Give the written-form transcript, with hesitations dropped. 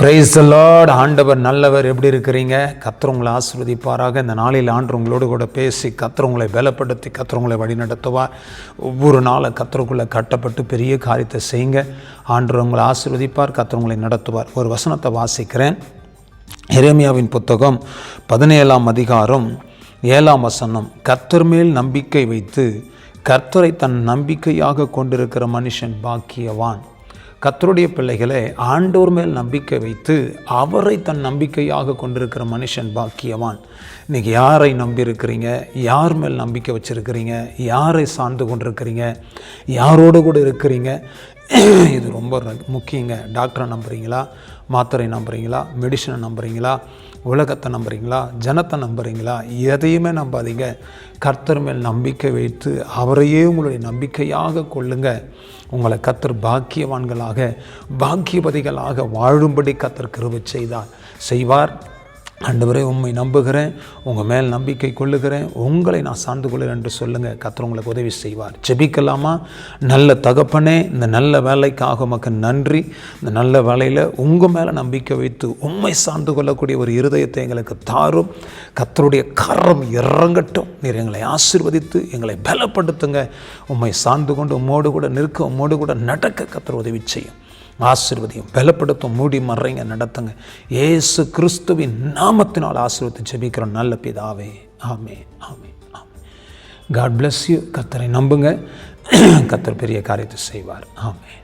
Praise the Lord. ஆண்டவர் நல்லவர். எப்படி இருக்கிறீங்க? கர்த்தர் உங்களை ஆசீர்வதிப்பாராக. இந்த நாளில் ஆண்டவர் உங்களோடு கூட பேசி கர்த்தர் உங்களை பலப்படுத்தி கர்த்தர் உங்களை வழிநடத்துவார். ஒவ்வொரு நாளும் கர்த்தருக்குள்ளே கட்டப்பட்டு பெரிய காரியத்தை செய்யுங்க. ஆண்டவர் உங்களை ஆசீர்வதிப்பார். கர்த்தர் உங்களை நடத்துவார். ஒரு வசனத்தை வாசிக்கிறேன். எரேமியாவின் புத்தகம் 17ஆம் அதிகாரம் 7ஆம் வசனம். கர்த்தர் மேல் நம்பிக்கை வைத்து கர்த்தரை தன் நம்பிக்கையாக கொண்டிருக்கிற மனுஷன் பாக்கியவான். கர்த்தருடைய பிள்ளைகளே, ஆண்டவர் மேல் நம்பிக்கை வைத்து அவரை தன் நம்பிக்கையாக கொண்டிருக்கிற மனுஷன் பாக்கியவான். இன்றைக்கி யாரை நம்பியிருக்கிறீங்க? யார் மேல் நம்பிக்கை வச்சுருக்கிறீங்க? யாரை சார்ந்து கொண்டிருக்கிறீங்க? யாரோடு கூட இருக்கிறீங்க? இது ரொம்ப முக்கியங்க. டாக்டரை நம்புகிறீங்களா? மாத்திரை நம்புகிறீங்களா? மெடிசனை நம்புகிறீங்களா? உலகத்தை நம்புகிறீங்களா? ஜனத்தை நம்புகிறீங்களா? எதையுமே நம்பாதீங்க. கர்த்தர் மேல் நம்பிக்கை வைத்து அவரையே உங்களுடைய நம்பிக்கையாக கொள்ளுங்க. உங்களை கர்த்தர் பாக்கியவான்களாக பாக்கியவதிகளாக வாழும்படி கர்த்தர் கிருபை செய்வார். ஆண்டவரே, உம்மை நம்புகிறேன், உங்கள் மேல் நம்பிக்கை கொள்ளுகிறேன், உங்களை நான் சார்ந்து கொள்ளுகிறேன் என்று சொல்லுங்கள். கர்த்தர் உங்களுக்கு உதவி செய்வார். ஜெபிக்கலாமா? நல்ல தகப்பனே, இந்த நல்ல வேலைக்காக உமக்கு நன்றி. இந்த நல்ல வேலையில் உங்கள் மேலே நம்பிக்கை வைத்து உம்மை சார்ந்து கொள்ளக்கூடிய ஒரு இருதயத்தை எங்களுக்கு தாரும். கர்த்தருடைய கரம் இறங்கட்டும். நீர் எங்களை ஆசீர்வதித்து எங்களை பலப்படுத்துங்க. உம்மை சார்ந்து கொண்டு உம்மோடு கூட நிற்க, உம்மோடு கூட நடக்க கர்த்தர் உதவி செய்யும். ஆசீர்வதியும், பலப்படுத்தும், மூடி மறைங்க, நடத்துங்க. இயேசு கிறிஸ்துவின் நாமத்தினால் ஆசீர்வதித்து ஜெபிக்கிறோம் நல்ல பிதாவே. ஆமென், ஆமென், ஆமென். God bless you. கர்த்தரை நம்புங்க. கர்த்தர் பெரிய காரியத்தை செய்வார். ஆமென்.